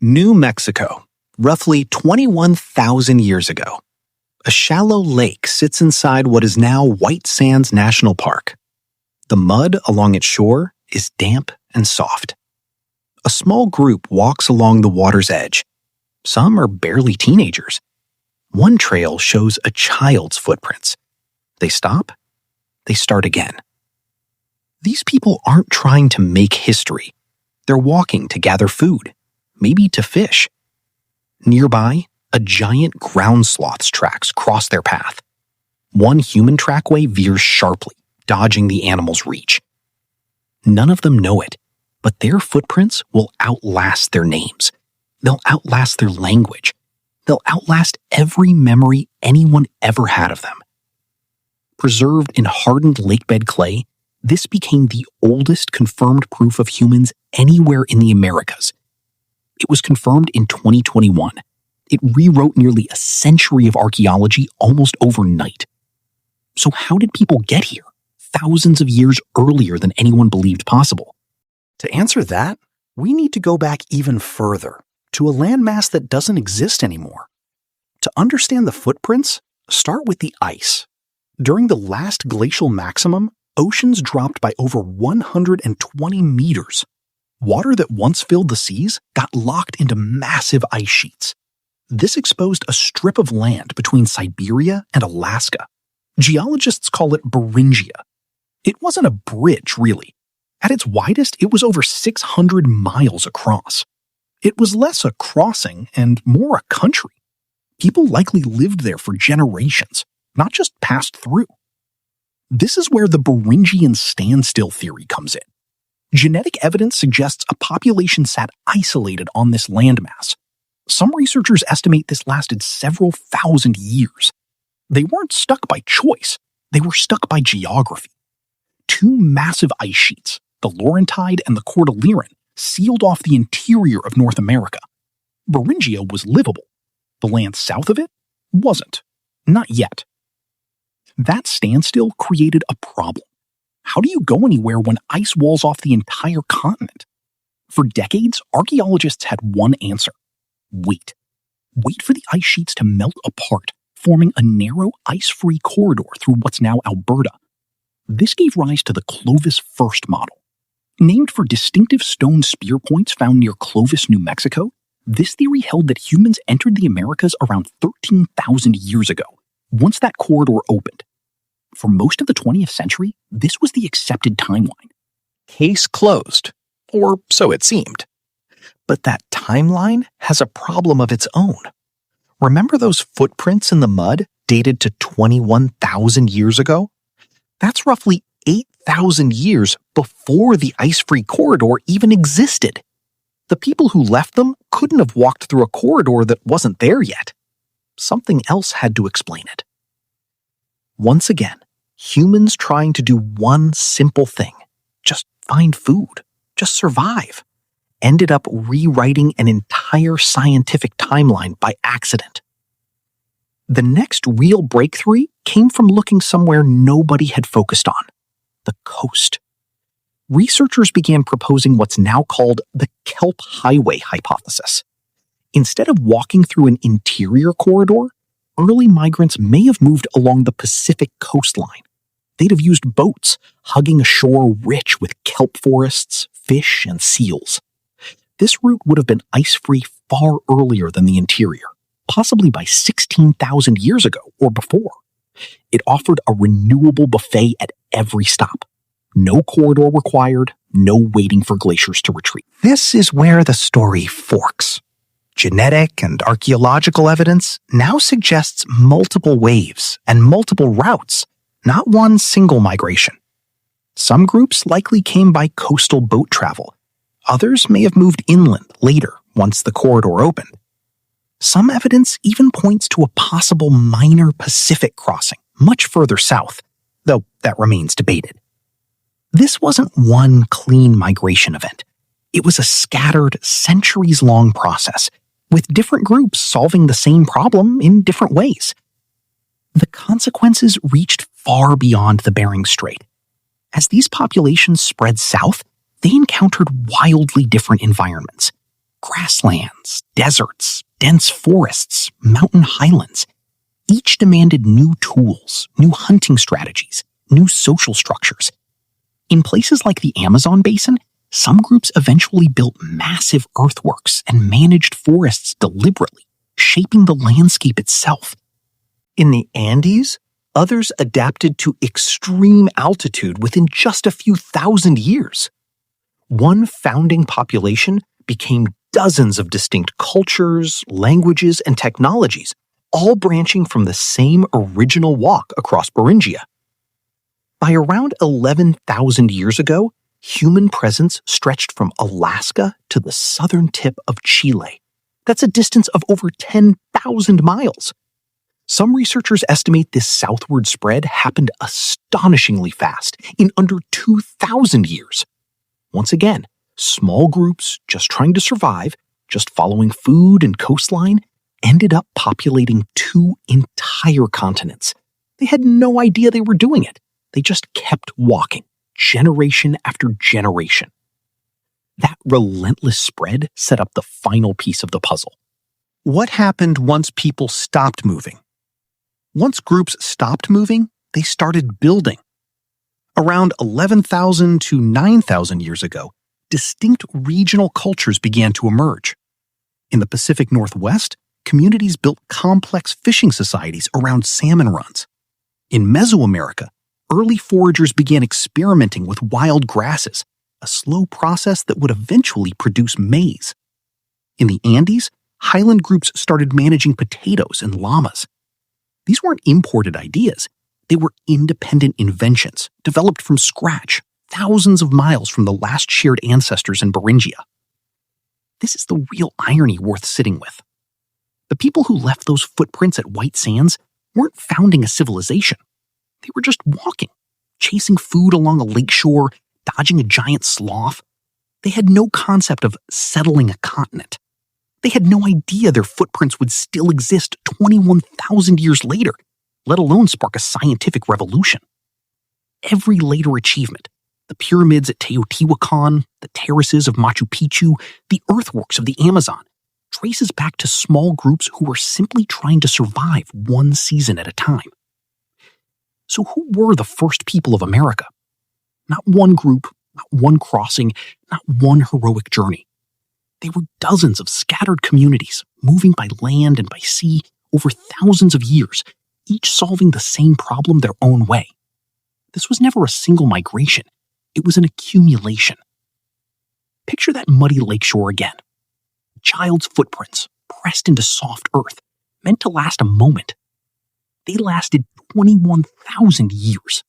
New Mexico, roughly 21,000 years ago. A shallow lake sits inside what is now White Sands National Park. The mud along its shore is damp and soft. A small group walks along the water's edge. Some are barely teenagers. One trail shows a child's footprints. They stop. They start again. These people aren't trying to make history. They're walking to gather food, maybe to fish. Nearby, a giant ground sloth's tracks cross their path. One human trackway veers sharply, dodging the animal's reach. None of them know it, but their footprints will outlast their names. They'll outlast their language. They'll outlast every memory anyone ever had of them. Preserved in hardened lakebed clay, this became the oldest confirmed proof of humans anywhere in the Americas. It was confirmed in 2021. It rewrote nearly a century of archaeology almost overnight. So how did people get here, thousands of years earlier than anyone believed possible? To answer that, we need to go back even further, to a landmass that doesn't exist anymore. To understand the footprints, start with the ice. During the last glacial maximum, oceans dropped by over 120 meters. Water that once filled the seas got locked into massive ice sheets. This exposed a strip of land between Siberia and Alaska. Geologists call it Beringia. It wasn't a bridge, really. At its widest, it was over 600 miles across. It was less a crossing and more a country. People likely lived there for generations, not just passed through. This is where the Beringian standstill theory comes in. Genetic evidence suggests a population sat isolated on this landmass. Some researchers estimate this lasted several thousand years. They weren't stuck by choice, they were stuck by geography. Two massive ice sheets, the Laurentide and the Cordilleran, sealed off the interior of North America. Beringia was livable. The land south of it wasn't. Not yet. That standstill created a problem. How do you go anywhere when ice walls off the entire continent? For decades, archaeologists had one answer. Wait. Wait for the ice sheets to melt apart, forming a narrow, ice-free corridor through what's now Alberta. This gave rise to the Clovis First model. Named for distinctive stone spear points found near Clovis, New Mexico, this theory held that humans entered the Americas around 13,000 years ago, once that corridor opened. For most of the 20th century, this was the accepted timeline. Case closed, or so it seemed. But that timeline has a problem of its own. Remember those footprints in the mud dated to 21,000 years ago? That's roughly 8,000 years before the ice-free corridor even existed. The people who left them couldn't have walked through a corridor that wasn't there yet. Something else had to explain it. Once again, humans trying to do one simple thing, just find food, just survive, ended up rewriting an entire scientific timeline by accident. The next real breakthrough came from looking somewhere nobody had focused on, the coast. Researchers began proposing what's now called the Kelp Highway hypothesis. Instead of walking through an interior corridor, early migrants may have moved along the Pacific coastline. They'd have used boats, hugging a shore rich with kelp forests, fish, and seals. This route would have been ice-free far earlier than the interior, possibly by 16,000 years ago or before. It offered a renewable buffet at every stop. No corridor required, no waiting for glaciers to retreat. This is where the story forks. Genetic and archaeological evidence now suggests multiple waves and multiple routes, not one single migration. Some groups likely came by coastal boat travel. Others may have moved inland later once the corridor opened. Some evidence even points to a possible minor Pacific crossing much further south, though that remains debated. This wasn't one clean migration event. It was a scattered, centuries-long process, with different groups solving the same problem in different ways. The consequences reached far beyond the Bering Strait. As these populations spread south, they encountered wildly different environments. Grasslands, deserts, dense forests, mountain highlands. Each demanded new tools, new hunting strategies, new social structures. In places like the Amazon basin, some groups eventually built massive earthworks and managed forests deliberately, shaping the landscape itself. In the Andes, others adapted to extreme altitude within just a few thousand years. One founding population became dozens of distinct cultures, languages, and technologies, all branching from the same original walk across Beringia. By around 11,000 years ago, human presence stretched from Alaska to the southern tip of Chile. That's a distance of over 10,000 miles. Some researchers estimate this southward spread happened astonishingly fast, in under 2,000 years. Once again, small groups just trying to survive, just following food and coastline, ended up populating 2 entire continents. They had no idea they were doing it. They just kept walking, generation after generation. That relentless spread set up the final piece of the puzzle. What happened once people stopped moving? Once groups stopped moving, they started building. Around 11,000 to 9,000 years ago, distinct regional cultures began to emerge. In the Pacific Northwest, communities built complex fishing societies around salmon runs. In Mesoamerica, early foragers began experimenting with wild grasses, a slow process that would eventually produce maize. In the Andes, highland groups started managing potatoes and llamas. These weren't imported ideas. They were independent inventions, developed from scratch, thousands of miles from the last shared ancestors in Beringia. This is the real irony worth sitting with. The people who left those footprints at White Sands weren't founding a civilization. They were just walking, chasing food along a lakeshore, dodging a giant sloth. They had no concept of settling a continent. They had no idea their footprints would still exist 21,000 years later, let alone spark a scientific revolution. Every later achievement, the pyramids at Teotihuacan, the terraces of Machu Picchu, the earthworks of the Amazon, traces back to small groups who were simply trying to survive one season at a time. So who were the first people of America? Not one group, not one crossing, not one heroic journey. They were dozens of scattered communities, moving by land and by sea over thousands of years, each solving the same problem their own way. This was never a single migration. It was an accumulation. Picture that muddy lakeshore again. A child's footprints, pressed into soft earth, meant to last a moment. They lasted 21,000 years.